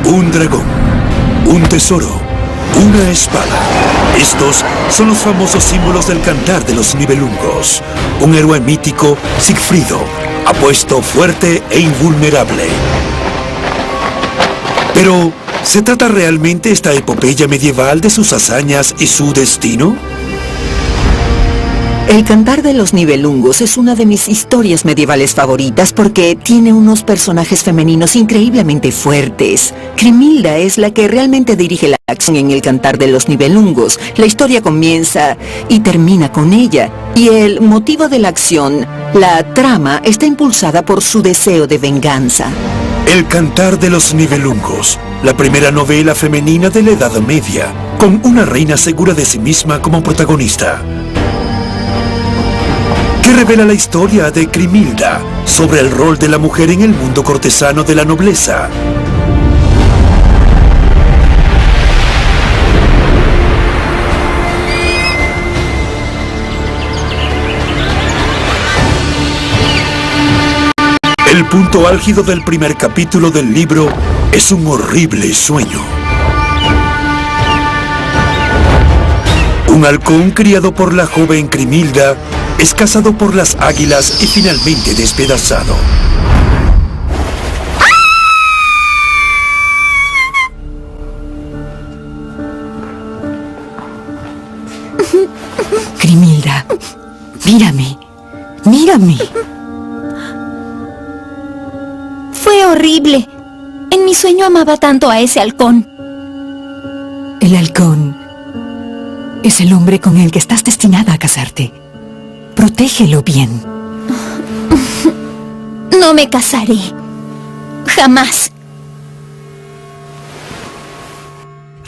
un dragón, un tesoro, una espada. Estos son los famosos símbolos del cantar de los Nibelungos. Un héroe mítico, Sigfrido, apuesto, fuerte e invulnerable. Pero, ¿se trata realmente esta epopeya medieval de sus hazañas y su destino? El Cantar de los Nibelungos es una de mis historias medievales favoritas porque tiene unos personajes femeninos increíblemente fuertes. Crimilda es la que realmente dirige la acción en el Cantar de los Nibelungos. La historia comienza y termina con ella. Y el motivo de la acción, la trama, está impulsada por su deseo de venganza. El Cantar de los Nibelungos, la primera novela femenina de la Edad Media, con una reina segura de sí misma como protagonista, que revela la historia de Crimilda sobre el rol de la mujer en el mundo cortesano de la nobleza. El punto álgido del primer capítulo del libro es un horrible sueño. Un halcón criado por la joven Crimilda es cazado por las águilas y finalmente despedazado. Crimilda, mírame, mírame. Fue horrible. En mi sueño amaba tanto a ese halcón. El halcón es el hombre con el que estás destinada a casarte. Protégelo bien. No me casaré. Jamás.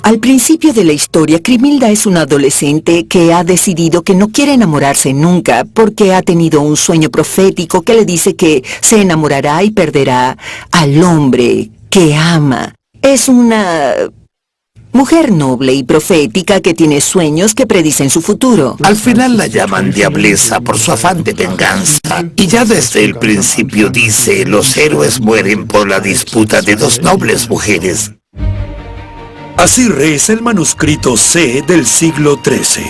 Al principio de la historia, Crimilda es una adolescente que ha decidido que no quiere enamorarse nunca porque ha tenido un sueño profético que le dice que se enamorará y perderá al hombre que ama. Es una mujer noble y profética que tiene sueños que predicen su futuro. Al final la llaman diableza por su afán de venganza. Y ya desde el principio dice, los héroes mueren por la disputa de dos nobles mujeres. Así reza el manuscrito C del siglo XIII,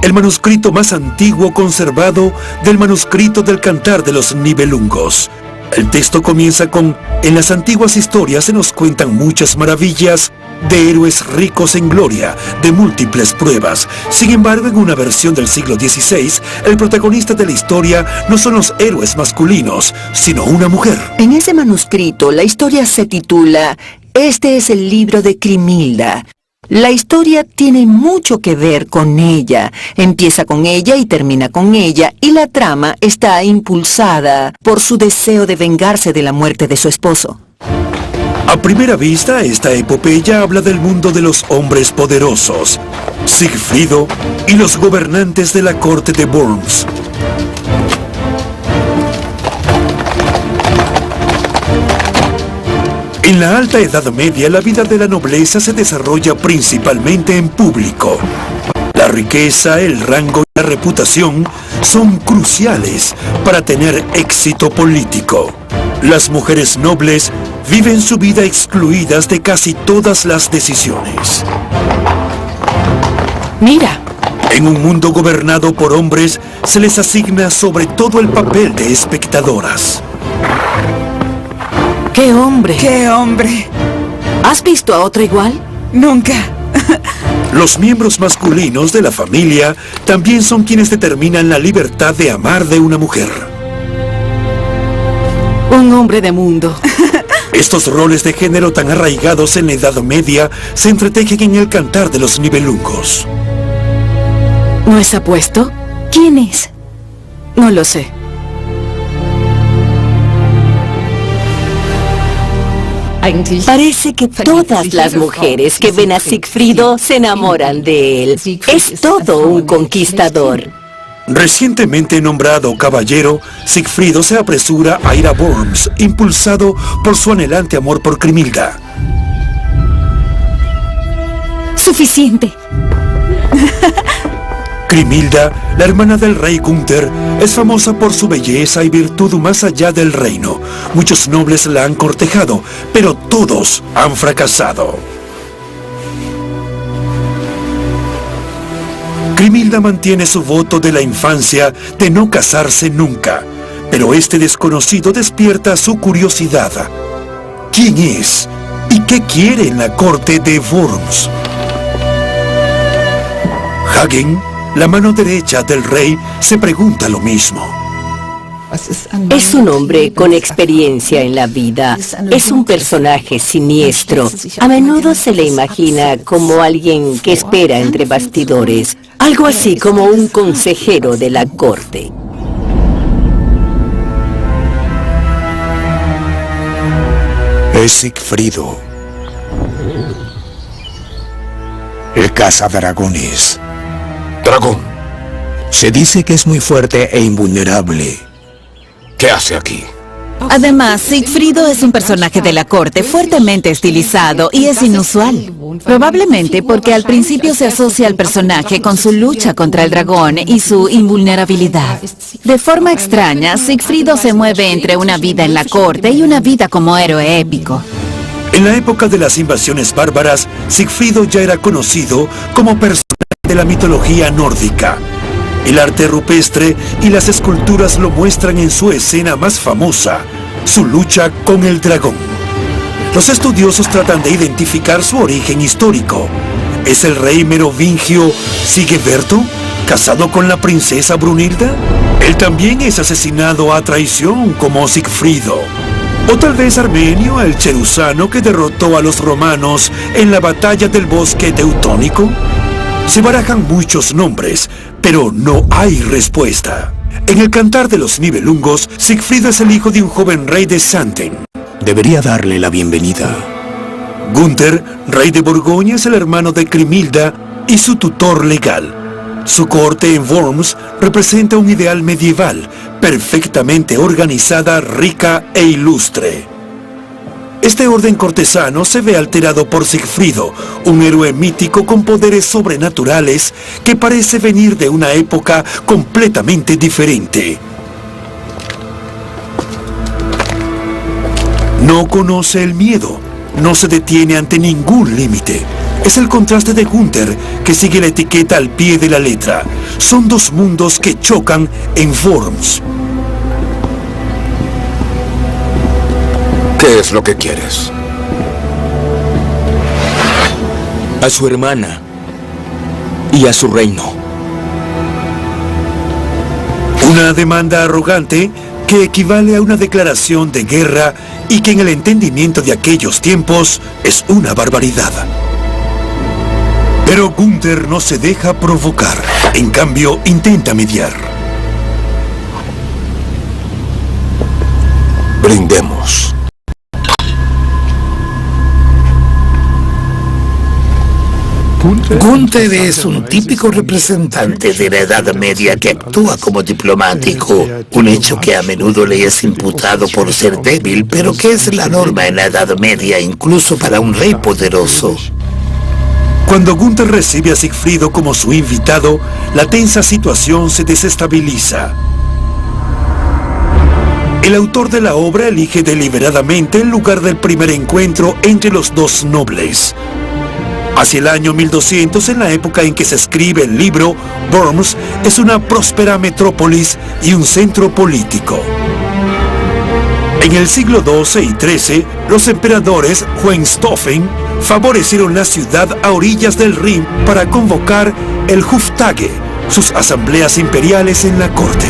el manuscrito más antiguo conservado del manuscrito del Cantar de los Nibelungos. El texto comienza con: en las antiguas historias se nos cuentan muchas maravillas de héroes ricos en gloria, de múltiples pruebas. Sin embargo, en una versión del siglo XVI, el protagonista de la historia no son los héroes masculinos, sino una mujer. En ese manuscrito, la historia se titula Este es el libro de Crimilda. La historia tiene mucho que ver con ella. Empieza con ella y termina con ella, y la trama está impulsada por su deseo de vengarse de la muerte de su esposo. A primera vista, esta epopeya habla del mundo de los hombres poderosos, Sigfrido y los gobernantes de la corte de Worms. En la Alta Edad Media, la vida de la nobleza se desarrolla principalmente en público. La riqueza, el rango y la reputación son cruciales para tener éxito político. Las mujeres nobles viven su vida excluidas de casi todas las decisiones. Mira. En un mundo gobernado por hombres, se les asigna sobre todo el papel de espectadoras. ¡Qué hombre! ¡Qué hombre! ¿Has visto a otra igual? Nunca. Los miembros masculinos de la familia también son quienes determinan la libertad de amar de una mujer. Un hombre de mundo. Estos roles de género tan arraigados en la Edad Media se entretejen en el Cantar de los Nibelungos. ¿No es apuesto? ¿Quién es? No lo sé. Parece que todas las mujeres que ven a Sigfrido se enamoran de él. Es todo un conquistador. Recientemente nombrado caballero, Sigfrido se apresura a ir a Worms, impulsado por su anhelante amor por Crimilda. Suficiente. Grimhilda, la hermana del rey Gunther, es famosa por su belleza y virtud más allá del reino. Muchos nobles la han cortejado, pero todos han fracasado. Grimhilda mantiene su voto de la infancia de no casarse nunca, pero este desconocido despierta su curiosidad. ¿Quién es? ¿Y qué quiere en la corte de Worms? Hagen, la mano derecha del rey, se pregunta lo mismo. Es un hombre con experiencia en la vida. Es un personaje siniestro. A menudo se le imagina como alguien que espera entre bastidores. Algo así como un consejero de la corte. Es Sigfrido, el cazadragones. Dragón, Se dice que es muy fuerte e invulnerable. ¿qué hace aquí? Además, Sigfrido es un personaje de la corte fuertemente estilizado y es inusual. Probablemente porque al principio se asocia al personaje con su lucha contra el dragón y su invulnerabilidad. De forma extraña, Sigfrido se mueve entre una vida en la corte y una vida como héroe épico. En la época de las invasiones bárbaras, Sigfrido ya era conocido como personaje de la mitología nórdica. El arte rupestre y las esculturas lo muestran en su escena más famosa, su lucha con el dragón. Los estudiosos tratan de identificar su origen histórico. ¿Es el rey merovingio Sigeberto casado con la princesa Brunhilda? Él también es asesinado a traición como Sigfrido. O tal vez Armenio, el cherusano que derrotó a los romanos en la batalla del bosque teutónico. Se barajan muchos nombres, pero no hay respuesta. En el Cantar de los Nibelungos, Sigfrido es el hijo de un joven rey de Sandten. Debería darle la bienvenida. Gunther, rey de Borgoña, es el hermano de Grimhilda y su tutor legal. Su corte en Worms representa un ideal medieval, perfectamente organizada, rica e ilustre. Este orden cortesano se ve alterado por Sigfrido, un héroe mítico con poderes sobrenaturales que parece venir de una época completamente diferente. No conoce el miedo, no se detiene ante ningún límite. Es el contraste de Gunther que sigue la etiqueta al pie de la letra. Son dos mundos que chocan en Worms. ¿Qué es lo que quieres? A su hermana y a su reino. Una demanda arrogante que equivale a una declaración de guerra y que en el entendimiento de aquellos tiempos es una barbaridad. Pero Gunther no se deja provocar. En cambio, intenta mediar. Brindemos. Gunther es un típico representante de la Edad Media que actúa como diplomático, un hecho que a menudo le es imputado por ser débil, pero que es la norma en la Edad Media, incluso para un rey poderoso. Cuando Gunther recibe a Sigfrido como su invitado, la tensa situación se desestabiliza. El autor de la obra elige deliberadamente el lugar del primer encuentro entre los dos nobles. Hacia el año 1200, en la época en que se escribe el libro, Worms es una próspera metrópolis y un centro político. En el siglo XII y XIII, los emperadores Hohenstaufen favorecieron la ciudad a orillas del Rin para convocar el Hoftage, sus asambleas imperiales en la corte.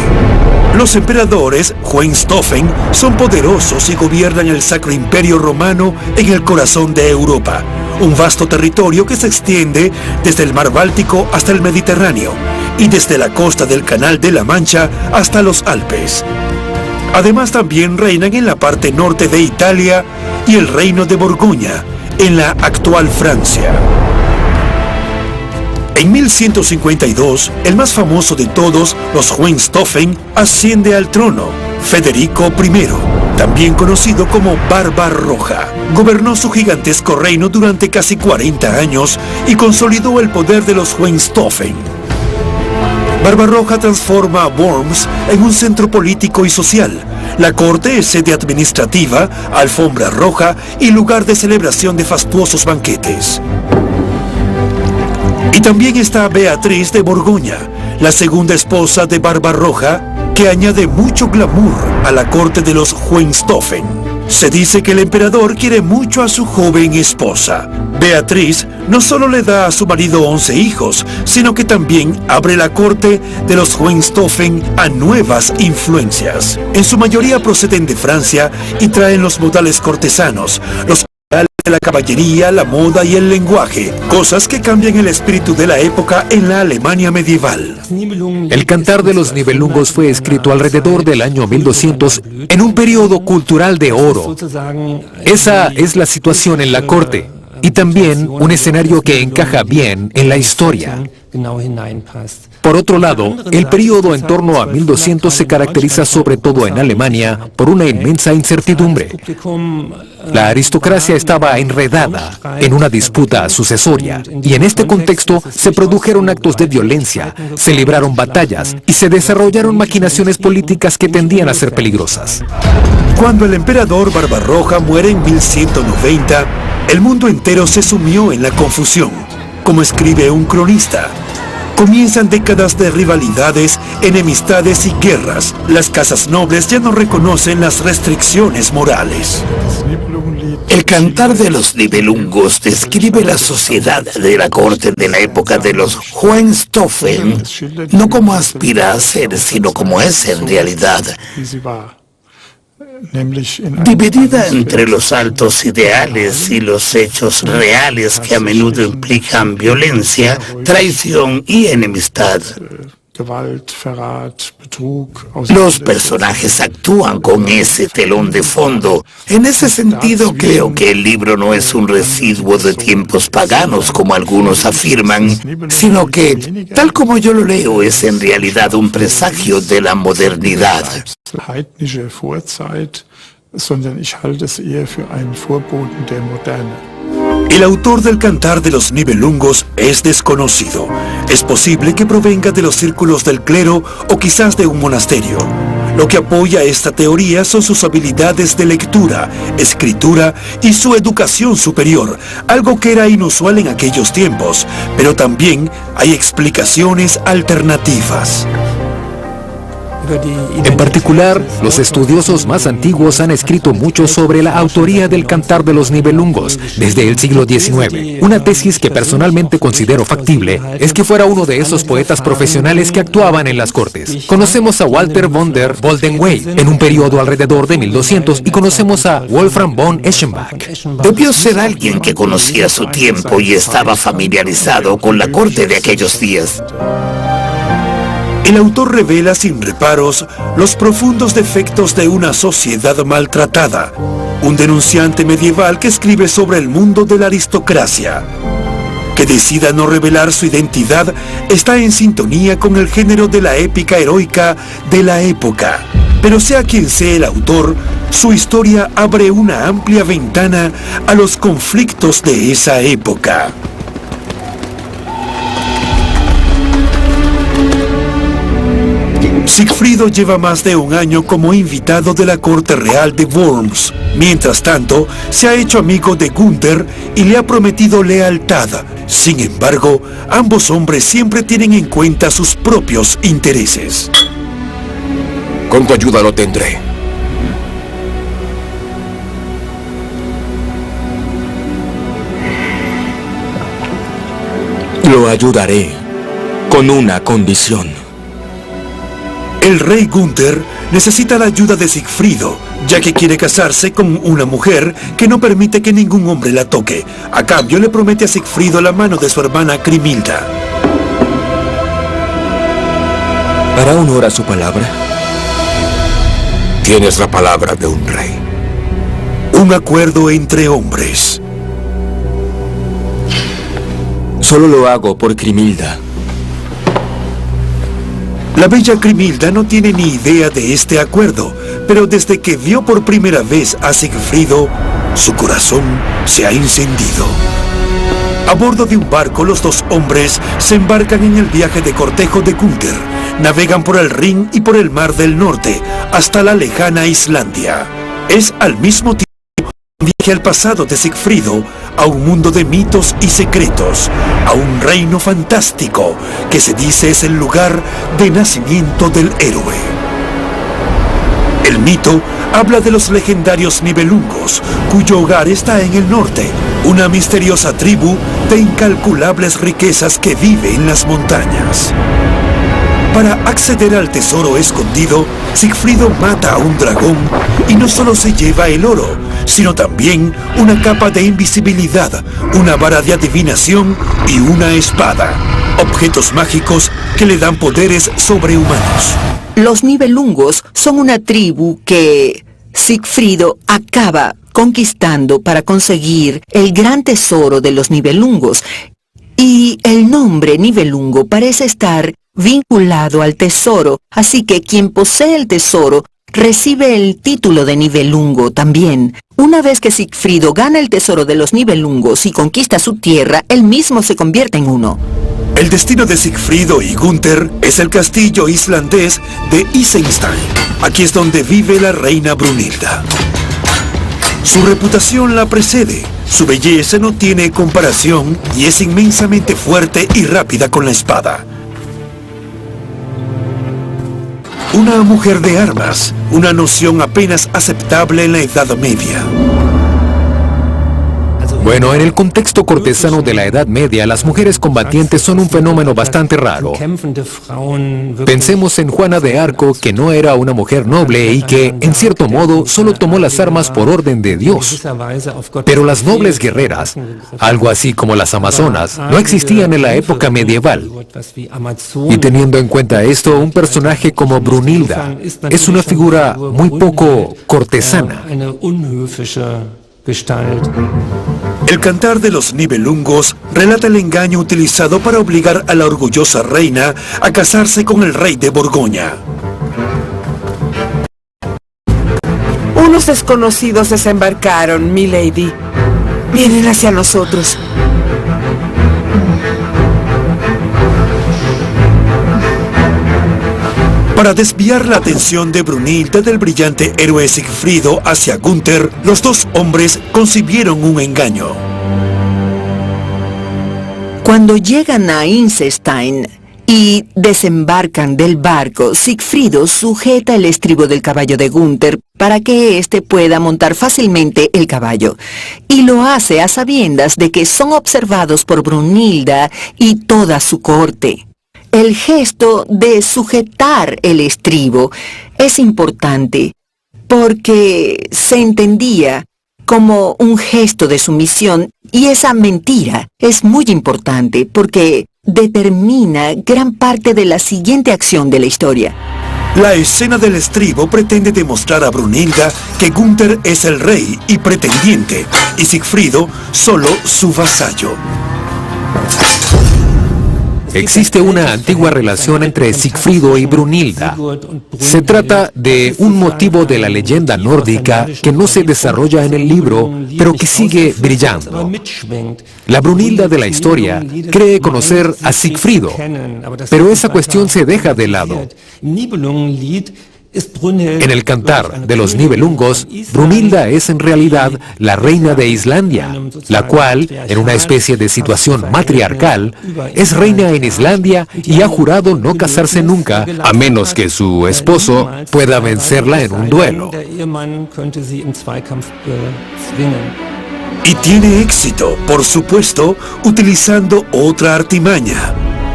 Los emperadores Hohenstaufen son poderosos y gobiernan el Sacro Imperio Romano en el corazón de Europa, un vasto territorio que se extiende desde el mar Báltico hasta el Mediterráneo y desde la costa del Canal de la Mancha hasta los Alpes. Además también reinan en la parte norte de Italia y el Reino de Borgoña, en la actual Francia. En 1152, el más famoso de todos, los Hohenstaufen, asciende al trono, Federico I, también conocido como Barbarroja. Gobernó su gigantesco reino durante casi 40 años y consolidó el poder de los Hohenstaufen. Barbarroja transforma a Worms en un centro político y social. La corte es sede administrativa, alfombra roja y lugar de celebración de fastuosos banquetes. Y también está Beatriz de Borgoña, la segunda esposa de Barbarroja, que añade mucho glamour a la corte de los Hohenstaufen. Se dice que el emperador quiere mucho a su joven esposa. Beatriz no solo le da a su marido 11 hijos, sino que también abre la corte de los Hohenstaufen a nuevas influencias. En su mayoría proceden de Francia y traen los modales cortesanos, los modales de la caballería, la moda y el lenguaje, cosas que cambian el espíritu de la época en la Alemania medieval. El Cantar de los Nibelungos fue escrito alrededor del año 1200 en un periodo cultural de oro. Esa es la situación en la corte y también un escenario que encaja bien en la historia. Por otro lado, el periodo en torno a 1200 se caracteriza sobre todo en Alemania por una inmensa incertidumbre. La aristocracia estaba enredada en una disputa sucesoria y en este contexto se produjeron actos de violencia, se libraron batallas y se desarrollaron maquinaciones políticas que tendían a ser peligrosas. Cuando el emperador Barbarroja muere en 1190, el mundo entero se sumió en la confusión. Como escribe un cronista, comienzan décadas de rivalidades, enemistades y guerras. Las casas nobles ya no reconocen las restricciones morales. El Cantar de los Nibelungos describe la sociedad de la corte de la época de los Hohenstaufen, no como aspira a ser, sino como es en realidad. Dividida entre los altos ideales y los hechos reales que a menudo implican violencia, traición y enemistad. Los personajes actúan con ese telón de fondo. En ese sentido, creo que el libro no es un residuo de tiempos paganos, como algunos afirman, sino que, tal como yo lo leo, es en realidad un presagio de la modernidad. El autor del Cantar de los Nibelungos es desconocido. Es posible que provenga de los círculos del clero o quizás de un monasterio. Lo que apoya esta teoría son sus habilidades de lectura, escritura y su educación superior, algo que era inusual en aquellos tiempos, pero también hay explicaciones alternativas. En particular, los estudiosos más antiguos han escrito mucho sobre la autoría del Cantar de los Nibelungos desde el siglo XIX. Una tesis que personalmente considero factible es que fuera uno de esos poetas profesionales que actuaban en las cortes. Conocemos a Walter von der Boldenwey en un periodo alrededor de 1200 y conocemos a Wolfram von Eschenbach. Debió ser alguien que conocía su tiempo y estaba familiarizado con la corte de aquellos días. El autor revela sin reparos los profundos defectos de una sociedad maltratada, un denunciante medieval que escribe sobre el mundo de la aristocracia. Que decida no revelar su identidad está en sintonía con el género de la épica heroica de la época. Pero sea quien sea el autor, su historia abre una amplia ventana a los conflictos de esa época. Sigfrido lleva más de un año como invitado de la corte real de Worms. Mientras tanto, se ha hecho amigo de Gunther y le ha prometido lealtad. Sin embargo, ambos hombres siempre tienen en cuenta sus propios intereses. Con tu ayuda lo tendré. Lo ayudaré con una condición. El rey Gunther necesita la ayuda de Sigfrido, ya que quiere casarse con una mujer que no permite que ningún hombre la toque. A cambio le promete a Sigfrido la mano de su hermana Crimilda. ¿Hará honor a su palabra? Tienes la palabra de un rey. Un acuerdo entre hombres. Solo lo hago por Crimilda. La bella Crimilda no tiene ni idea de este acuerdo, pero desde que vio por primera vez a Sigfrido, su corazón se ha encendido. A bordo de un barco, los dos hombres se embarcan en el viaje de cortejo de Gunther. navegan por el Rin y por el Mar del Norte hasta la lejana Islandia. Es al mismo tiempo un viaje al pasado de Sigfrido, a un mundo de mitos y secretos, a un reino fantástico que se dice es el lugar de nacimiento del héroe. El mito habla de los legendarios Nibelungos, cuyo hogar está en el norte, una misteriosa tribu de incalculables riquezas que vive en las montañas. Para acceder al tesoro escondido, Sigfrido mata a un dragón y no solo se lleva el oro, sino también una capa de invisibilidad, una vara de adivinación y una espada, objetos mágicos que le dan poderes sobrehumanos. Los Nibelungos son una tribu que Sigfrido acaba conquistando para conseguir el gran tesoro de los Nibelungos. Y el nombre Nibelungo parece estar vinculado al tesoro, así que quien posee el tesoro recibe el título de Nibelungo también. Una vez que Sigfrido gana el tesoro de los Nibelungos y conquista su tierra, él mismo se convierte en uno. El destino de Sigfrido y Gunther es el castillo islandés de Isenstein. Aquí es donde vive la reina Brunhilda. Su reputación la precede, su belleza no tiene comparación y es inmensamente fuerte y rápida con la espada. Una mujer de armas, una noción apenas aceptable en la Edad Media. Bueno, en el contexto cortesano de la Edad Media, las mujeres combatientes son un fenómeno bastante raro. Pensemos en Juana de Arco, que no era una mujer noble y que, en cierto modo, solo tomó las armas por orden de Dios. Pero las nobles guerreras, algo así como las amazonas, no existían en la época medieval. Y teniendo en cuenta esto, un personaje como Brunhilda es una figura muy poco cortesana. El cantar de los Nibelungos relata el engaño utilizado para obligar a la orgullosa reina a casarse con el rey de Borgoña. Unos desconocidos desembarcaron, milady. Vienen hacia nosotros. Para desviar la atención de Brunhilda del brillante héroe Sigfrido hacia Gunther, los dos hombres concibieron un engaño. Cuando llegan a Isenstein y desembarcan del barco, Sigfrido sujeta el estribo del caballo de Gunther para que éste pueda montar fácilmente el caballo. Y lo hace a sabiendas de que son observados por Brunhilda y toda su corte. El gesto de sujetar el estribo es importante porque se entendía como un gesto de sumisión y esa mentira es muy importante porque determina gran parte de la siguiente acción de la historia. La escena del estribo pretende demostrar a Brunhilda que Gunther es el rey y pretendiente y Sigfrido solo su vasallo. Existe una antigua relación entre Sigfrido y Brunhilda. Se trata de un motivo de la leyenda nórdica que no se desarrolla en el libro, pero que sigue brillando. La Brunhilda de la historia cree conocer a Sigfrido, pero esa cuestión se deja de lado. En el cantar de los Nibelungos, Brunhilda es en realidad la reina de Islandia, la cual, en una especie de situación matriarcal, es reina en Islandia y ha jurado no casarse nunca, a menos que su esposo pueda vencerla en un duelo. Y tiene éxito, por supuesto, utilizando otra artimaña.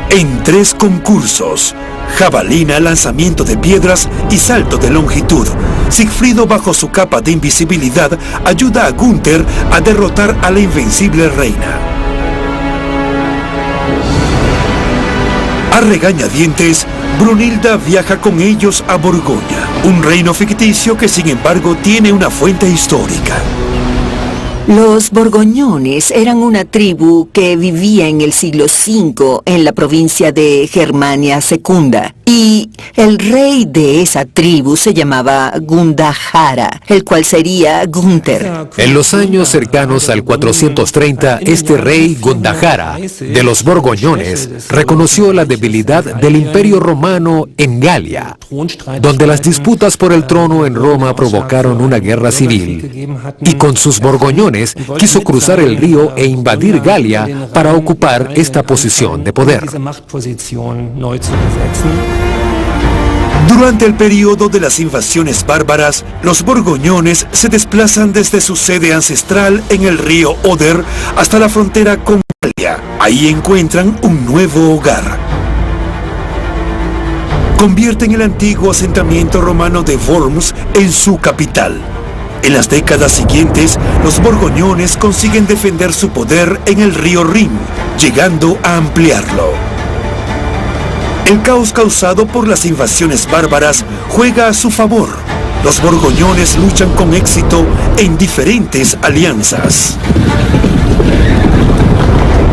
En 3 concursos, jabalina, lanzamiento de piedras y salto de longitud, Sigfrido, bajo su capa de invisibilidad, ayuda a Gunther a derrotar a la invencible reina. A regañadientes, Brunhilda viaja con ellos a Borgoña, un reino ficticio que sin embargo tiene una fuente histórica. Los borgoñones eran una tribu que vivía en el siglo V en la provincia de Germania Secunda Y el rey de esa tribu se llamaba Gundahara, el cual sería Gunther. En los años cercanos al 430, este rey Gundahara, de los Borgoñones, reconoció la debilidad del Imperio Romano en Galia, donde las disputas por el trono en Roma provocaron una guerra civil, y con sus Borgoñones quiso cruzar el río e invadir Galia para ocupar esta posición de poder. Durante el periodo de las invasiones bárbaras, los borgoñones se desplazan desde su sede ancestral en el río Oder hasta la frontera con Galia. Ahí encuentran un nuevo hogar. Convierten el antiguo asentamiento romano de Worms en su capital. En las décadas siguientes, los borgoñones consiguen defender su poder en el río Rin, llegando a ampliarlo. El caos causado por las invasiones bárbaras juega a su favor. Los borgoñones luchan con éxito en diferentes alianzas.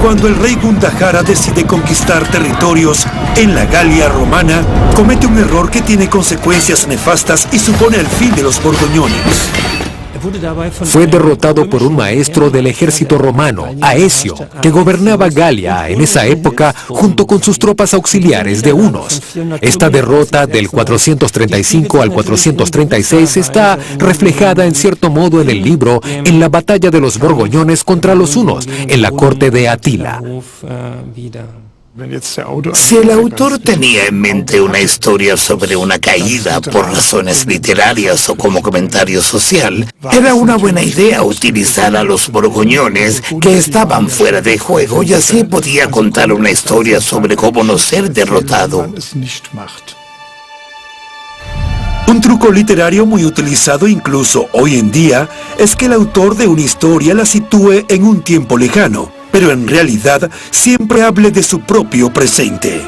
Cuando el rey Gundahara decide conquistar territorios en la Galia romana, comete un error que tiene consecuencias nefastas y supone el fin de los borgoñones. Fue derrotado por un maestro del ejército romano, Aecio, que gobernaba Galia en esa época junto con sus tropas auxiliares de hunos. Esta derrota del 435 al 436 está reflejada en cierto modo en el libro en la batalla de los borgoñones contra los hunos, en la corte de Atila. Si el autor tenía en mente una historia sobre una caída por razones literarias o como comentario social, era una buena idea utilizar a los borgoñones que estaban fuera de juego y así podía contar una historia sobre cómo no ser derrotado. Un truco literario muy utilizado incluso hoy en día es que el autor de una historia la sitúe en un tiempo lejano, pero en realidad siempre hable de su propio presente.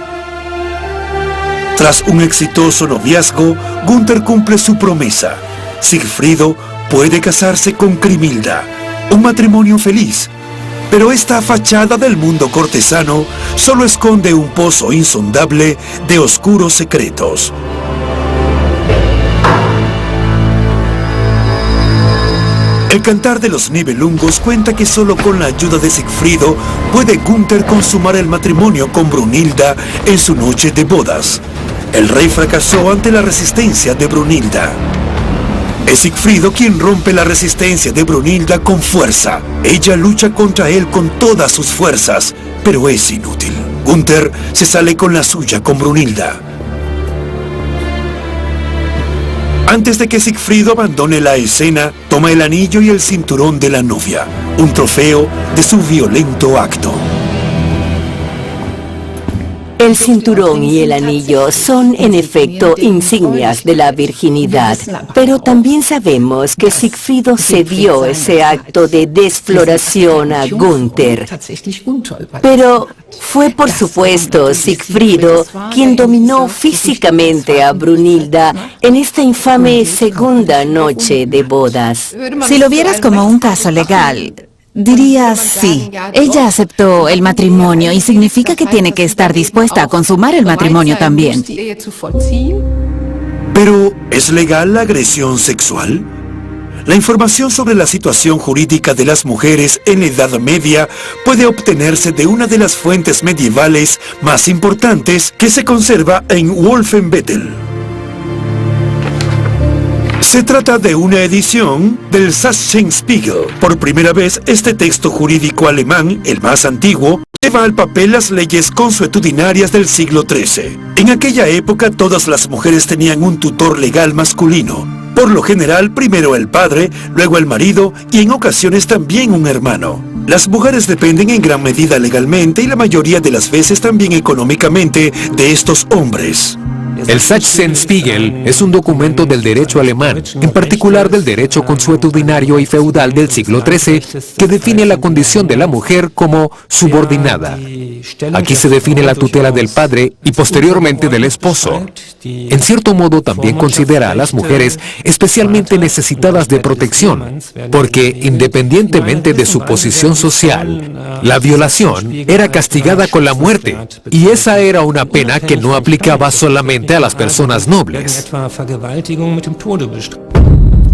Tras un exitoso noviazgo, Gunther cumple su promesa. Sigfrido puede casarse con Crimilda, un matrimonio feliz. Pero esta fachada del mundo cortesano solo esconde un pozo insondable de oscuros secretos. El Cantar de los Nibelungos cuenta que solo con la ayuda de Sigfrido puede Gunther consumar el matrimonio con Brunilda en su noche de bodas. El rey fracasó ante la resistencia de Brunilda. Es Sigfrido quien rompe la resistencia de Brunilda con fuerza. Ella lucha contra él con todas sus fuerzas, pero es inútil. Gunther se sale con la suya con Brunilda. Antes de que Sigfrido abandone la escena, toma el anillo y el cinturón de la novia, un trofeo de su violento acto. El cinturón y el anillo son en efecto insignias de la virginidad, pero también sabemos que Sigfrido cedió ese acto de desfloración a Gunther. Pero fue por supuesto Sigfrido quien dominó físicamente a Brunilda en esta infame segunda noche de bodas. Si lo vieras como un caso legal, dirías sí. Ella aceptó el matrimonio y significa que tiene que estar dispuesta a consumar el matrimonio también. Pero, ¿es legal la agresión sexual? La información sobre la situación jurídica de las mujeres en la Edad Media puede obtenerse de una de las fuentes medievales más importantes que se conserva en Wolfenbüttel. Se trata de una edición del Sachsenspiegel. Por primera vez, este texto jurídico alemán, el más antiguo, lleva al papel las leyes consuetudinarias del siglo XIII. En aquella época, todas las mujeres tenían un tutor legal masculino. Por lo general, primero el padre, luego el marido y en ocasiones también un hermano. Las mujeres dependen en gran medida legalmente y la mayoría de las veces también económicamente de estos hombres. El Sachsenspiegel es un documento del derecho alemán, en particular del derecho consuetudinario y feudal del siglo XIII, que define la condición de la mujer como subordinada. Aquí se define la tutela del padre y posteriormente del esposo. En cierto modo también considera a las mujeres especialmente necesitadas de protección, porque independientemente de su posición social, la violación era castigada con la muerte, y esa era una pena que no aplicaba solamente a las personas nobles.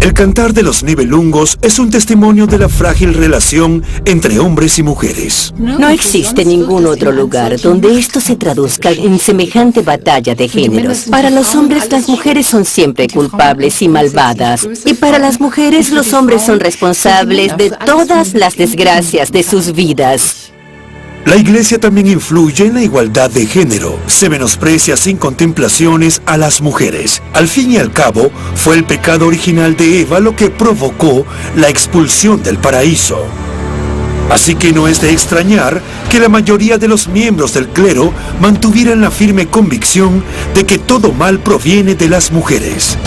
El cantar de los Nibelungos es un testimonio de la frágil relación entre hombres y mujeres. No existe ningún otro lugar donde esto se traduzca en semejante batalla de géneros. Para los hombres, las mujeres son siempre culpables y malvadas. Y para las mujeres, los hombres son responsables de todas las desgracias de sus vidas. La Iglesia también influye en la igualdad de género. Se menosprecia sin contemplaciones a las mujeres. Al fin y al cabo, fue el pecado original de Eva lo que provocó la expulsión del paraíso. Así que no es de extrañar que la mayoría de los miembros del clero mantuvieran la firme convicción de que todo mal proviene de las mujeres.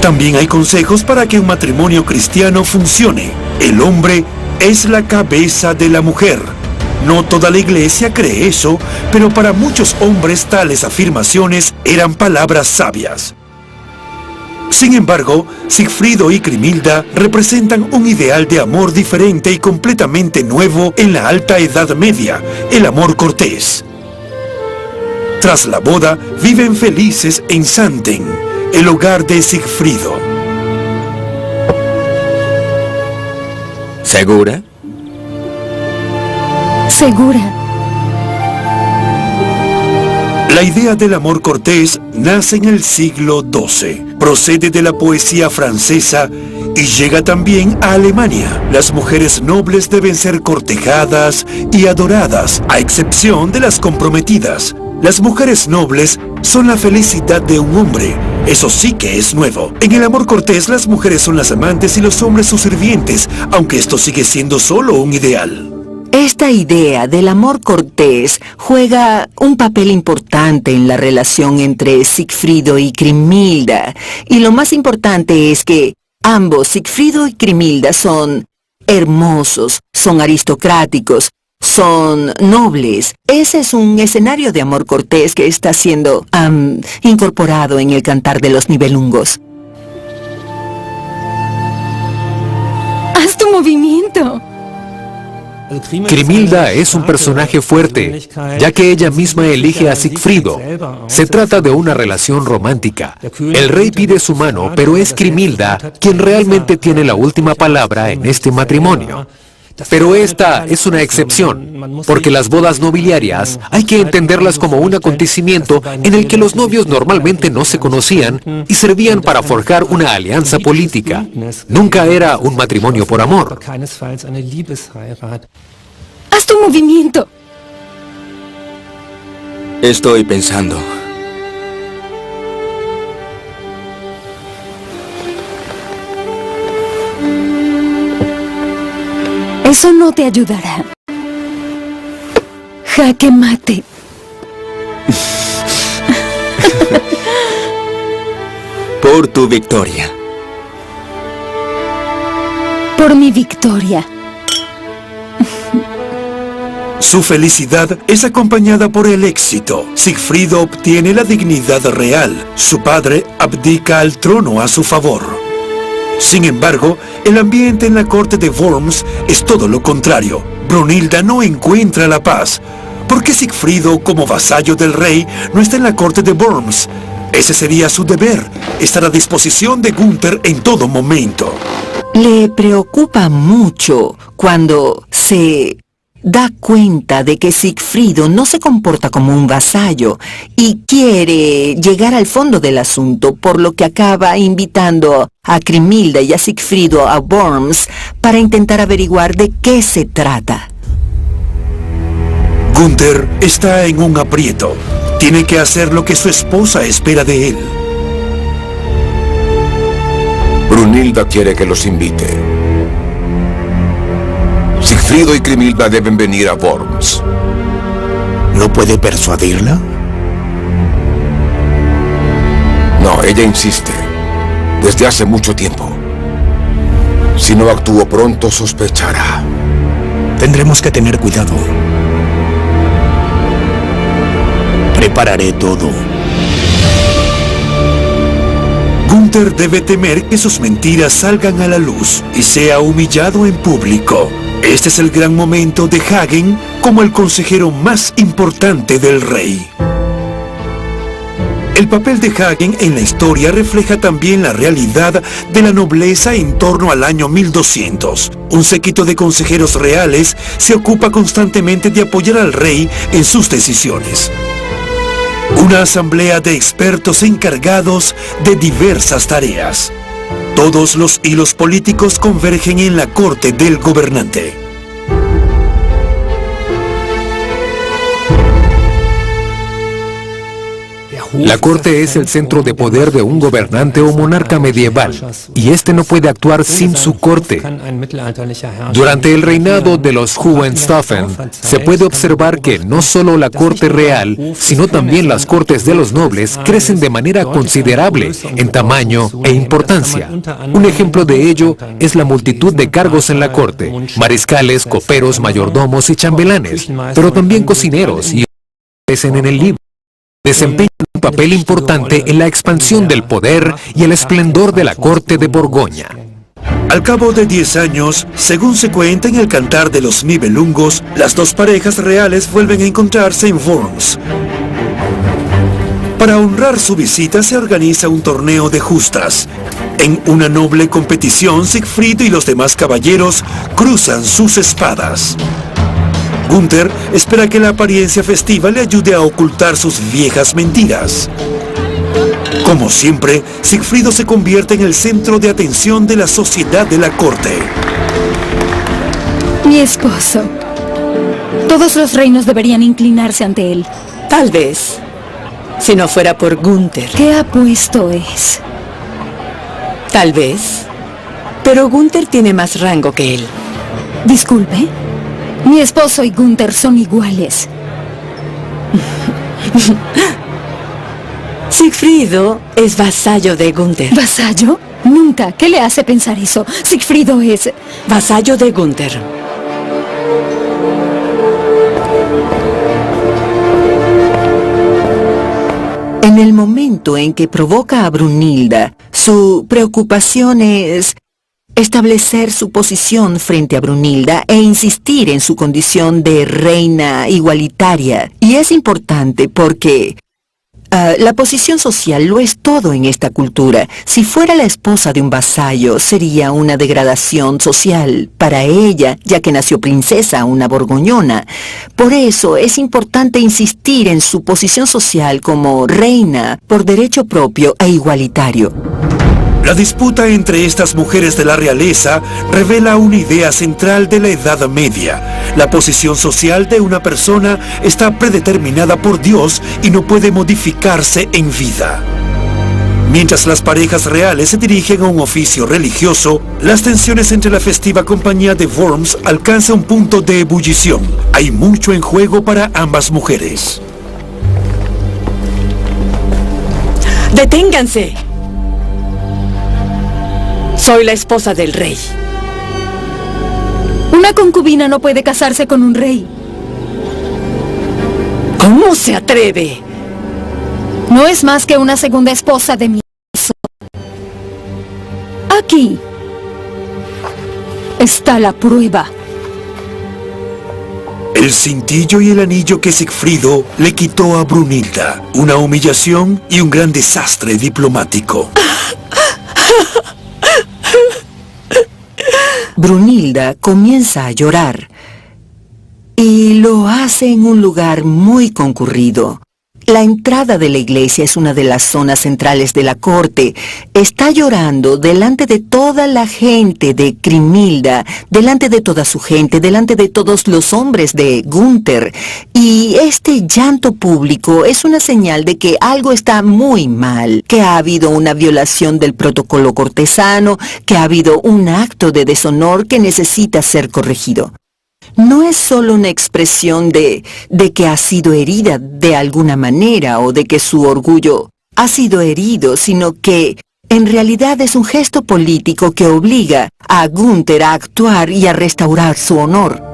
También hay consejos para que un matrimonio cristiano funcione. El hombre es la cabeza de la mujer. No toda la Iglesia cree eso, pero para muchos hombres tales afirmaciones eran palabras sabias. Sin embargo, Sigfrido y Grimhilda representan un ideal de amor diferente y completamente nuevo en la Alta Edad Media, el amor cortés. Tras la boda, viven felices en Sanden, el hogar de Sigfrido. ¿Segura? Segura. La idea del amor cortés nace en el siglo XII, procede de la poesía francesa y llega también a Alemania. Las mujeres nobles deben ser cortejadas y adoradas, a excepción de las comprometidas. Las mujeres nobles son la felicidad de un hombre. Eso sí que es nuevo. En el amor cortés, las mujeres son las amantes y los hombres sus sirvientes, aunque esto sigue siendo solo un ideal. Esta idea del amor cortés juega un papel importante en la relación entre Sigfrido y Grimhilda. Y lo más importante es que ambos, Sigfrido y Grimhilda, son hermosos, son aristocráticos, son nobles. Ese es un escenario de amor cortés que está siendo incorporado en el cantar de los Nibelungos. ¡Haz tu movimiento! Grimhilda es un personaje fuerte, ya que ella misma elige a Sigfrido. Se trata de una relación romántica. El rey pide su mano, pero es Grimhilda quien realmente tiene la última palabra en este matrimonio. Pero esta es una excepción, porque las bodas nobiliarias hay que entenderlas como un acontecimiento en el que los novios normalmente no se conocían y servían para forjar una alianza política. Nunca era un matrimonio por amor. ¡Haz tu movimiento! Estoy pensando. Eso no te ayudará. Jaque mate. Por tu victoria. Por mi victoria. Su felicidad es acompañada por el éxito. Sigfrido obtiene la dignidad real. Su padre abdica al trono a su favor. Sin embargo, el ambiente en la corte de Worms es todo lo contrario. Brunhilda no encuentra la paz. ¿Por qué Sigfrido, como vasallo del rey, no está en la corte de Worms? Ese sería su deber, estar a disposición de Gunther en todo momento. Le preocupa mucho cuando se da cuenta de que Sigfrido no se comporta como un vasallo y quiere llegar al fondo del asunto, por lo que acaba invitando a Grimhilda y a Sigfrido a Worms para intentar averiguar de qué se trata. Gunther está en un aprieto. Tiene que hacer lo que su esposa espera de él. Brunhilda quiere que los invite. Sigfrido y Grimhilda deben venir a Worms. ¿No puede persuadirla? No, ella insiste. Desde hace mucho tiempo. Si no actúo pronto, sospechará. Tendremos que tener cuidado. Prepararé todo. Gunther debe temer que sus mentiras salgan a la luz y sea humillado en público. Este es el gran momento de Hagen como el consejero más importante del rey. El papel de Hagen en la historia refleja también la realidad de la nobleza en torno al año 1200. Un séquito de consejeros reales se ocupa constantemente de apoyar al rey en sus decisiones. Una asamblea de expertos encargados de diversas tareas. Todos los hilos políticos convergen en la corte del gobernante. La corte es el centro de poder de un gobernante o monarca medieval, y este no puede actuar sin su corte. Durante el reinado de los Hohenstaufen, se puede observar que no solo la corte real, sino también las cortes de los nobles crecen de manera considerable en tamaño e importancia. Un ejemplo de ello es la multitud de cargos en la corte: mariscales, coperos, mayordomos y chambelanes, pero también cocineros y aparecen en el libro. Desempeñan un papel importante en la expansión del poder y el esplendor de la corte de Borgoña. Al cabo de 10 años, según se cuenta en el Cantar de los Nibelungos, las dos parejas reales vuelven a encontrarse en Worms. Para honrar su visita se organiza un torneo de justas. En una noble competición, Siegfried y los demás caballeros cruzan sus espadas. Gunther espera que la apariencia festiva le ayude a ocultar sus viejas mentiras. Como siempre, Sigfrido se convierte en el centro de atención de la sociedad de la corte. Mi esposo. Todos los reinos deberían inclinarse ante él. Tal vez, si no fuera por Gunther. ¿Qué apuesto es? Tal vez, pero Gunther tiene más rango que él. Disculpe. Mi esposo y Gunther son iguales. Sigfrido es vasallo de Gunther. ¿Vasallo? Nunca. ¿Qué le hace pensar eso? Sigfrido es... vasallo de Gunther. En el momento en que provoca a Brunilda, su preocupación es establecer su posición frente a Brunilda e insistir en su condición de reina igualitaria. Y es importante porque la posición social lo es todo en esta cultura. Si fuera la esposa de un vasallo, sería una degradación social para ella, ya que nació princesa, una borgoñona. Por eso es importante insistir en su posición social como reina por derecho propio e igualitario. La disputa entre estas mujeres de la realeza revela una idea central de la Edad Media. La posición social de una persona está predeterminada por Dios y no puede modificarse en vida. Mientras las parejas reales se dirigen a un oficio religioso, las tensiones entre la festiva compañía de Worms alcanzan un punto de ebullición. Hay mucho en juego para ambas mujeres. ¡Deténganse! Soy la esposa del rey. Una concubina no puede casarse con un rey. ¿Cómo se atreve? No es más que una segunda esposa de mi esposo. Aquí está la prueba. El cintillo y el anillo que Sigfrido le quitó a Brunilda. Una humillación y un gran desastre diplomático. Brunilda comienza a llorar y lo hace en un lugar muy concurrido. La entrada de la iglesia es una de las zonas centrales de la corte. Está llorando delante de toda la gente de Grimhilda, delante de toda su gente, delante de todos los hombres de Gunther. Y este llanto público es una señal de que algo está muy mal, que ha habido una violación del protocolo cortesano, que ha habido un acto de deshonor que necesita ser corregido. No es solo una expresión de que ha sido herida de alguna manera o de que su orgullo ha sido herido, sino que en realidad es un gesto político que obliga a Gunther a actuar y a restaurar su honor.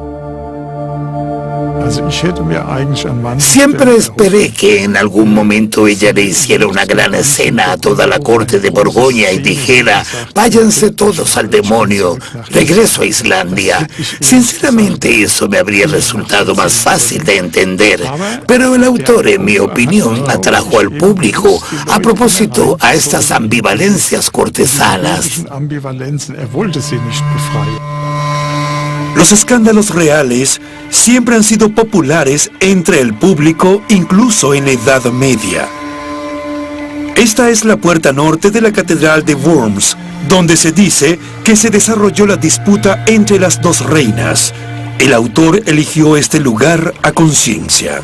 Siempre esperé que en algún momento ella le hiciera una gran escena a toda la corte de Borgoña y dijera: váyanse todos al demonio, regreso a Islandia. Sinceramente eso me habría resultado más fácil de entender, pero el autor, en mi opinión, atrajo al público a propósito a estas ambivalencias cortesanas. Los escándalos reales siempre han sido populares entre el público, incluso en la Edad Media. Esta es la puerta norte de la Catedral de Worms, donde se dice que se desarrolló la disputa entre las dos reinas. El autor eligió este lugar a conciencia.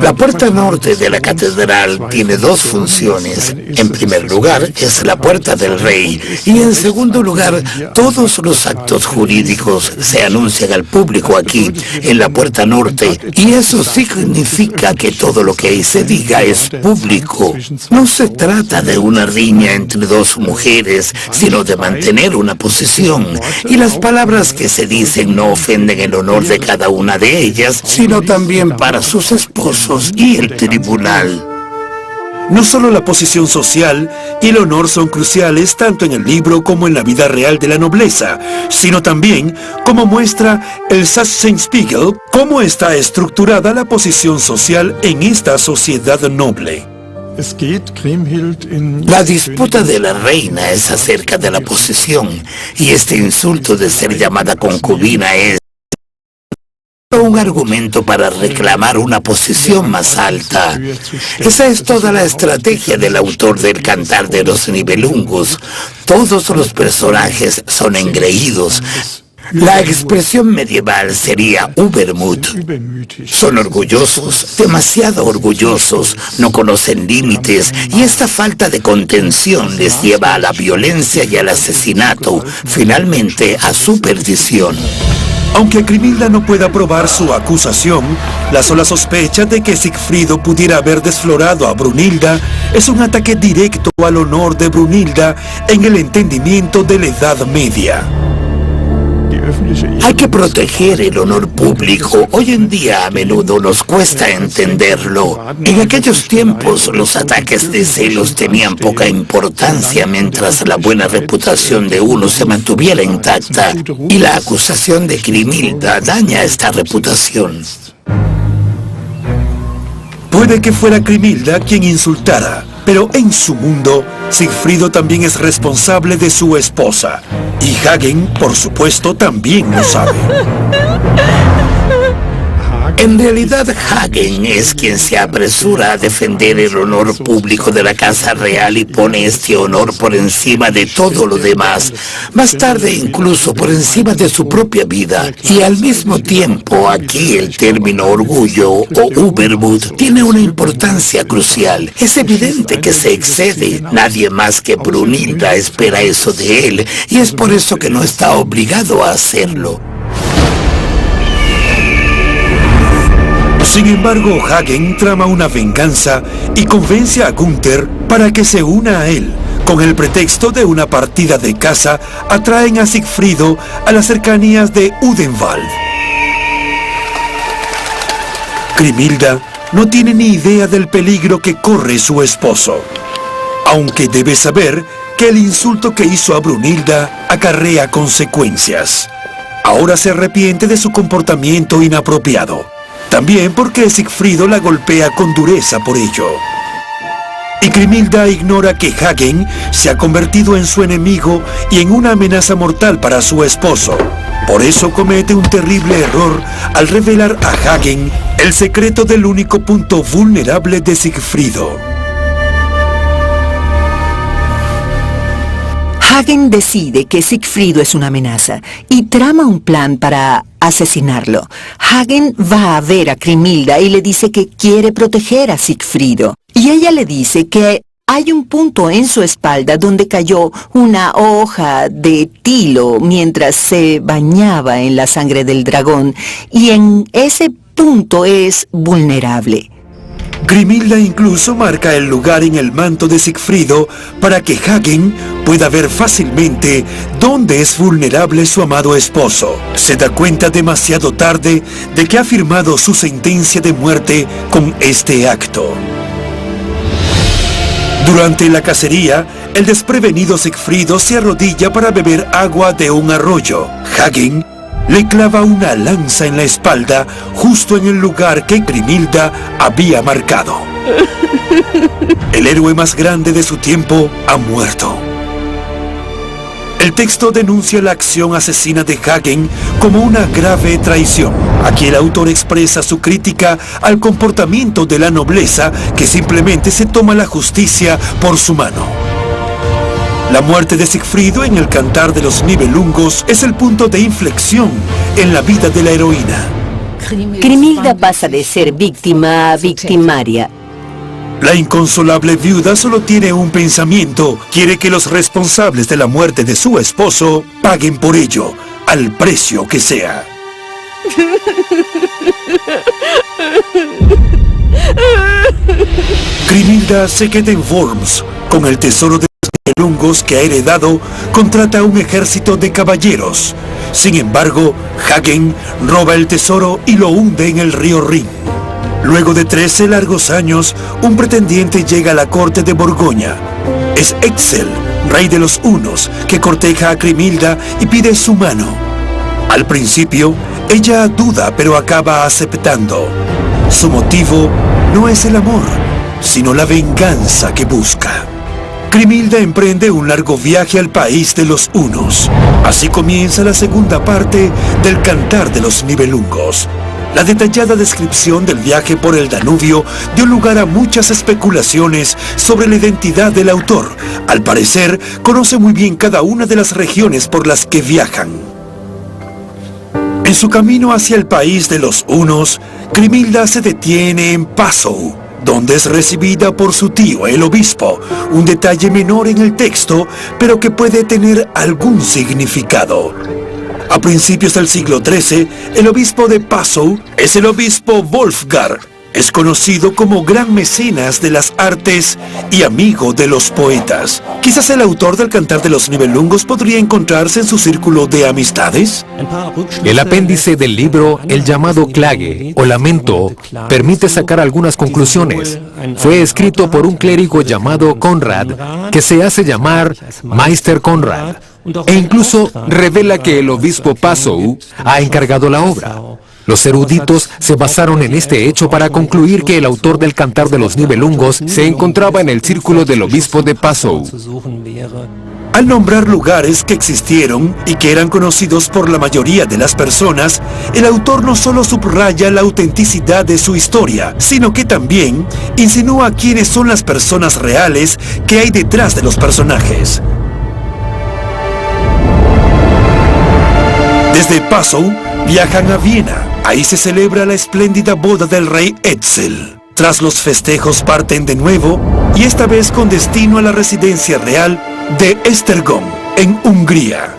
La puerta norte de la catedral tiene dos funciones. En primer lugar, es la puerta del rey, y en segundo lugar, todos los actos jurídicos se anuncian al público aquí, en la puerta norte, y eso significa que todo lo que ahí se diga es público. No se trata de una riña entre dos mujeres, sino de mantener una posesión, y las palabras que se dicen no ofenden el honor de cada una de ellas, sino también para sus esposos y el tribunal. No solo la posición social y el honor son cruciales tanto en el libro como en la vida real de la nobleza, sino también, como muestra el Sachsenspiegel, cómo está estructurada la posición social en esta sociedad noble. La disputa de la reina es acerca de la posesión, y este insulto de ser llamada concubina es un argumento para reclamar una posición más alta. Esa es toda la estrategia del autor del Cantar de los Nibelungos. Todos los personajes son engreídos. La expresión medieval sería Übermut. Son orgullosos, demasiado orgullosos, no conocen límites, y esta falta de contención les lleva a la violencia y al asesinato, finalmente a su perdición. Aunque Grimhilda no pueda probar su acusación, la sola sospecha de que Sigfrido pudiera haber desflorado a Brunhilda es un ataque directo al honor de Brunhilda en el entendimiento de la Edad Media. Hay que proteger el honor público. Hoy en día a menudo nos cuesta entenderlo. En aquellos tiempos los ataques de celos tenían poca importancia mientras la buena reputación de uno se mantuviera intacta, y la acusación de Grimhilda daña esta reputación. Puede que fuera Grimhilda quien insultara, pero en su mundo, Sigfrido también es responsable de su esposa. Y Hagen, por supuesto, también lo sabe. En realidad, Hagen es quien se apresura a defender el honor público de la Casa Real y pone este honor por encima de todo lo demás, más tarde incluso por encima de su propia vida. Y al mismo tiempo, aquí el término orgullo o Übermut tiene una importancia crucial. Es evidente que se excede. Nadie más que Brunhilda espera eso de él, y es por eso que no está obligado a hacerlo. Sin embargo, Hagen trama una venganza y convence a Gunther para que se una a él. Con el pretexto de una partida de caza, atraen a Sigfrido a las cercanías de Udenwald. Grimhilda no tiene ni idea del peligro que corre su esposo, aunque debe saber que el insulto que hizo a Brunhilda acarrea consecuencias. Ahora se arrepiente de su comportamiento inapropiado. También porque Sigfrido la golpea con dureza por ello. Y Grimhilda ignora que Hagen se ha convertido en su enemigo y en una amenaza mortal para su esposo. Por eso comete un terrible error al revelar a Hagen el secreto del único punto vulnerable de Sigfrido. Hagen decide que Sigfrido es una amenaza y trama un plan para asesinarlo. Hagen va a ver a Grimhilda y le dice que quiere proteger a Sigfrido. Y ella le dice que hay un punto en su espalda donde cayó una hoja de tilo mientras se bañaba en la sangre del dragón, y en ese punto es vulnerable. Grimhilda incluso marca el lugar en el manto de Sigfrido para que Hagen pueda ver fácilmente dónde es vulnerable su amado esposo. Se da cuenta demasiado tarde de que ha firmado su sentencia de muerte con este acto. Durante la cacería, el desprevenido Sigfrido se arrodilla para beber agua de un arroyo. Hagen le clava una lanza en la espalda justo en el lugar que Grimhilda había marcado. El héroe más grande de su tiempo ha muerto. El texto denuncia la acción asesina de Hagen como una grave traición. Aquí el autor expresa su crítica al comportamiento de la nobleza que simplemente se toma la justicia por su mano. La muerte de Sigfrido en el Cantar de los Nibelungos es el punto de inflexión en la vida de la heroína. Grimhilda pasa de ser víctima a victimaria. La inconsolable viuda solo tiene un pensamiento: quiere que los responsables de la muerte de su esposo paguen por ello, al precio que sea. Grimhilda se queda en Worms con el tesoro de los Nibelungos que ha heredado, contrata un ejército de caballeros. Sin embargo, Hagen roba el tesoro y lo hunde en el río Rin. Luego de 13 largos años, un pretendiente llega a la corte de Borgoña. Es Etzel, rey de los hunos, que corteja a Grimhilda y pide su mano. Al principio, ella duda, pero acaba aceptando. Su motivo no es el amor, sino la venganza que busca. Grimhilda emprende un largo viaje al país de los hunos. Así comienza la segunda parte del Cantar de los Nibelungos. La detallada descripción del viaje por el Danubio dio lugar a muchas especulaciones sobre la identidad del autor. Al parecer, conoce muy bien cada una de las regiones por las que viajan. En su camino hacia el país de los hunos, Grimhilda se detiene en Passau, donde es recibida por su tío, el obispo, un detalle menor en el texto, pero que puede tener algún significado. A principios del siglo XIII, el obispo de Passau es el obispo Wolfgar. Es conocido como gran mecenas de las artes y amigo de los poetas. Quizás el autor del Cantar de los Nibelungos podría encontrarse en su círculo de amistades. El apéndice del libro, el llamado Klage o Lamento, permite sacar algunas conclusiones. Fue escrito por un clérigo llamado Conrad, que se hace llamar Meister Conrad, e incluso revela que el obispo Passau ha encargado la obra. Los eruditos se basaron en este hecho para concluir que el autor del Cantar de los Nibelungos se encontraba en el círculo del obispo de Passau. Al nombrar lugares que existieron y que eran conocidos por la mayoría de las personas, el autor no solo subraya la autenticidad de su historia, sino que también insinúa quiénes son las personas reales que hay detrás de los personajes. Desde Passau viajan a Viena. Ahí se celebra la espléndida boda del rey Etzel. Tras los festejos parten de nuevo, y esta vez con destino a la residencia real de Esztergom, en Hungría.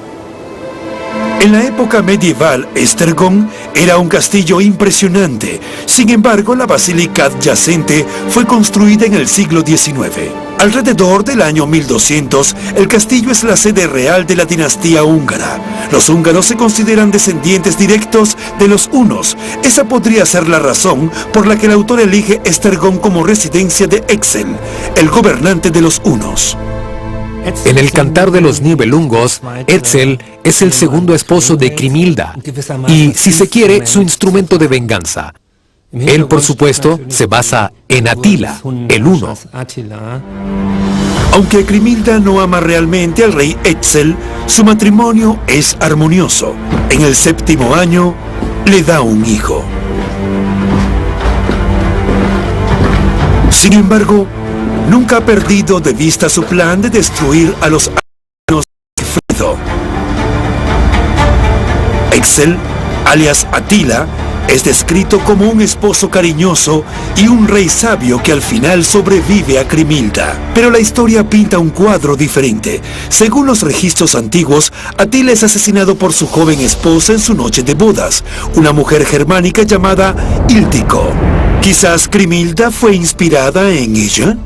En la época medieval, Esztergom era un castillo impresionante. Sin embargo, la basílica adyacente fue construida en el siglo XIX. Alrededor del año 1200, el castillo es la sede real de la dinastía húngara. Los húngaros se consideran descendientes directos de los hunos. Esa podría ser la razón por la que el autor elige Esztergom como residencia de Etzel, el gobernante de los hunos. En el Cantar de los Nibelungos, Etzel es el segundo esposo de Grimhilda y, si se quiere, su instrumento de venganza. Él, por supuesto, se basa en Atila, el huno. Aunque Grimhilda no ama realmente al rey Etzel, su matrimonio es armonioso. En el 7º año, le da un hijo. Sin embargo, nunca ha perdido de vista su plan de destruir a los hunos de Sigfrido. Etzel, alias Atila, es descrito como un esposo cariñoso y un rey sabio que al final sobrevive a Grimhilda. Pero la historia pinta un cuadro diferente. Según los registros antiguos, Atila es asesinado por su joven esposa en su noche de bodas, una mujer germánica llamada Hildiko. Quizás Grimhilda fue inspirada en ella.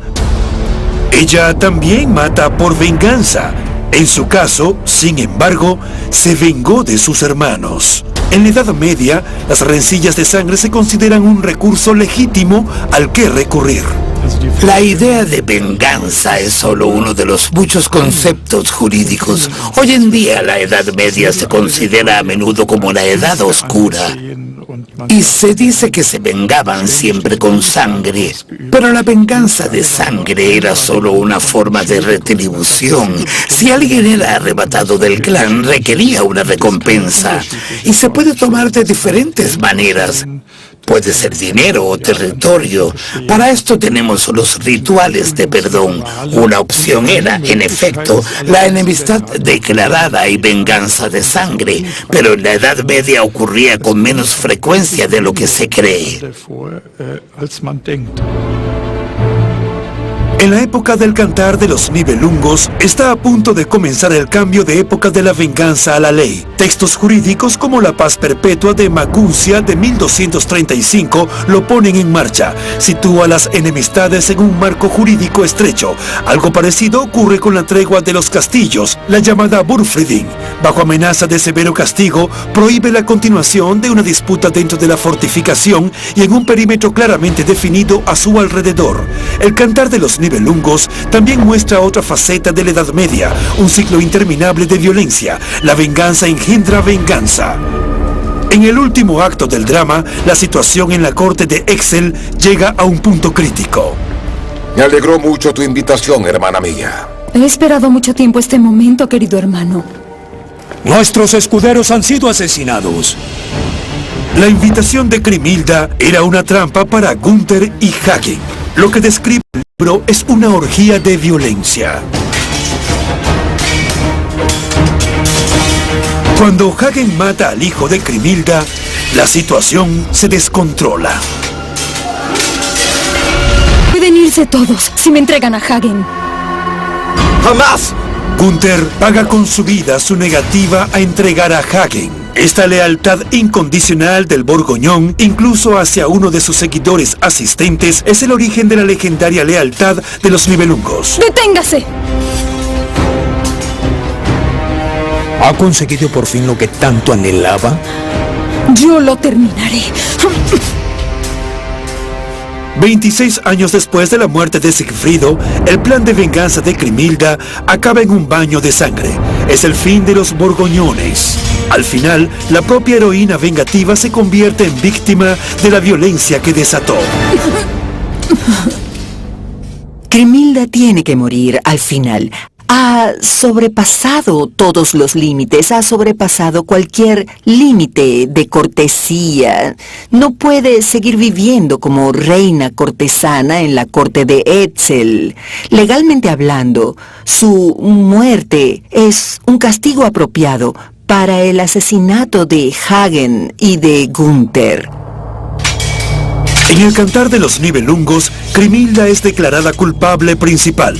Ella también mata por venganza. En su caso, sin embargo, se vengó de sus hermanos. En la Edad Media, las rencillas de sangre se consideran un recurso legítimo al que recurrir. La idea de venganza es solo uno de los muchos conceptos jurídicos. Hoy en día la Edad Media se considera a menudo como la Edad Oscura. Y se dice que se vengaban siempre con sangre, pero la venganza de sangre era solo una forma de retribución. Si alguien era arrebatado del clan, requería una recompensa, y se puede tomar de diferentes maneras. Puede ser dinero o territorio. Para esto tenemos los rituales de perdón. Una opción era, en efecto, la enemistad declarada y venganza de sangre, pero en la Edad Media ocurría con menos frecuencia de lo que se cree. En la época del Cantar de los Nibelungos, está a punto de comenzar el cambio de época de la venganza a la ley. Textos jurídicos como la paz perpetua de Maguncia de 1235 lo ponen en marcha. Sitúa las enemistades en un marco jurídico estrecho. Algo parecido ocurre con la tregua de los castillos, la llamada Burfriding. Bajo amenaza de severo castigo, prohíbe la continuación de una disputa dentro de la fortificación y en un perímetro claramente definido a su alrededor. El Cantar de los Nibelungos también muestra otra faceta de la Edad Media, un ciclo interminable de violencia. La venganza engendra venganza. En el último acto del drama, la situación en la corte de Exel llega a un punto crítico. Me alegró mucho tu invitación, hermana mía. He esperado mucho tiempo este momento, querido hermano. Nuestros escuderos han sido asesinados. La invitación de Grimhilda era una trampa para Gunther y Hagen. Lo que describe el libro es una orgía de violencia. Cuando Hagen mata al hijo de Grimhilda, la situación se descontrola. Pueden irse todos si me entregan a Hagen. ¡Jamás! Gunther paga con su vida su negativa a entregar a Hagen. Esta lealtad incondicional del Borgoñón, incluso hacia uno de sus seguidores asistentes, es el origen de la legendaria lealtad de los Nibelungos. ¡Deténgase! ¿Ha conseguido por fin lo que tanto anhelaba? Yo lo terminaré. 26 años después de la muerte de Sigfrido, el plan de venganza de Grimhilda acaba en un baño de sangre. Es el fin de los Borgoñones. Al final, la propia heroína vengativa se convierte en víctima de la violencia que desató. Grimhilda tiene que morir al final. Ha sobrepasado todos los límites, ha sobrepasado cualquier límite de cortesía. No puede seguir viviendo como reina cortesana en la corte de Etzel. Legalmente hablando, su muerte es un castigo apropiado para el asesinato de Hagen y de Gunther. En el Cantar de los Nibelungos, Grimhilda es declarada culpable principal.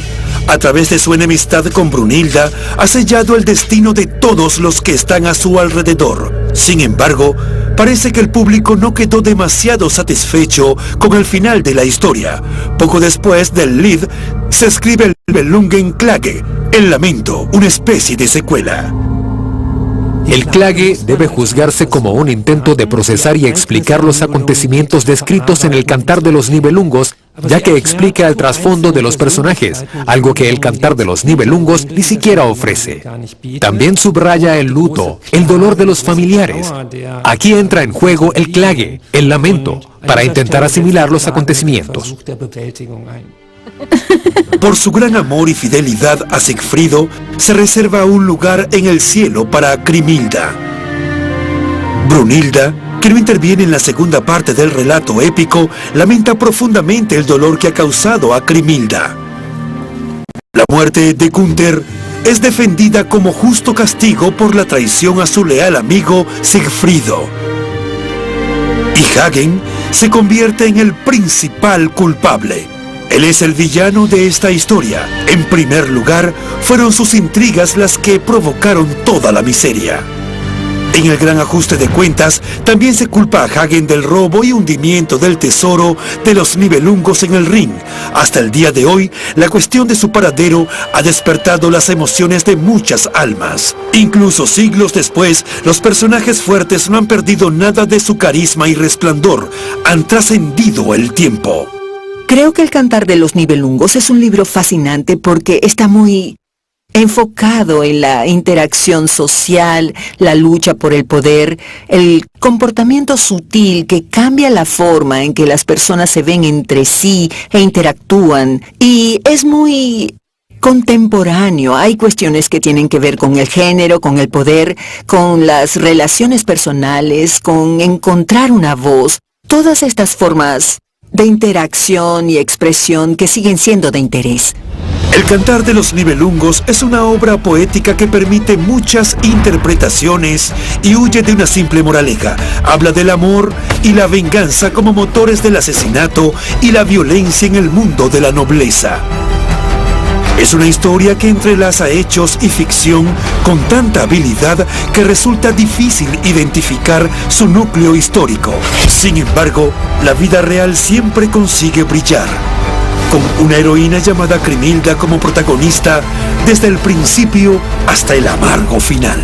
A través de su enemistad con Brunhilda, ha sellado el destino de todos los que están a su alrededor. Sin embargo, parece que el público no quedó demasiado satisfecho con el final de la historia. Poco después del Lid, se escribe el Nibelungen Klage, el lamento, una especie de secuela. El Klage debe juzgarse como un intento de procesar y explicar los acontecimientos descritos en el Cantar de los Nibelungos, ya que explica el trasfondo de los personajes, algo que el Cantar de los Nibelungos ni siquiera ofrece. También subraya el luto, el dolor de los familiares. Aquí entra en juego el Klage, el lamento, para intentar asimilar los acontecimientos. Por su gran amor y fidelidad a Sigfrido, se reserva un lugar en el cielo para Grimhilda. Brunhilda, que no interviene en la segunda parte del relato épico, lamenta profundamente el dolor que ha causado a Grimhilda. La muerte de Gunther es defendida como justo castigo por la traición a su leal amigo Sigfrido. Y Hagen se convierte en el principal culpable. Él es el villano de esta historia. En primer lugar, fueron sus intrigas las que provocaron toda la miseria. En el gran ajuste de cuentas, también se culpa a Hagen del robo y hundimiento del tesoro de los Nibelungos en el Rin. Hasta el día de hoy, la cuestión de su paradero ha despertado las emociones de muchas almas. Incluso siglos después, los personajes fuertes no han perdido nada de su carisma y resplandor, han trascendido el tiempo. Creo que El Cantar de los Nibelungos es un libro fascinante porque está muy enfocado en la interacción social, la lucha por el poder, el comportamiento sutil que cambia la forma en que las personas se ven entre sí e interactúan, y es muy contemporáneo. Hay cuestiones que tienen que ver con el género, con el poder, con las relaciones personales, con encontrar una voz. Todas estas formas de interacción y expresión que siguen siendo de interés. El Cantar de los Nibelungos es una obra poética que permite muchas interpretaciones y huye de una simple moraleja. Habla del amor y la venganza como motores del asesinato y la violencia en el mundo de la nobleza. Es una historia que entrelaza hechos y ficción con tanta habilidad que resulta difícil identificar su núcleo histórico. Sin embargo, la vida real siempre consigue brillar, con una heroína llamada Crimilda como protagonista desde el principio hasta el amargo final.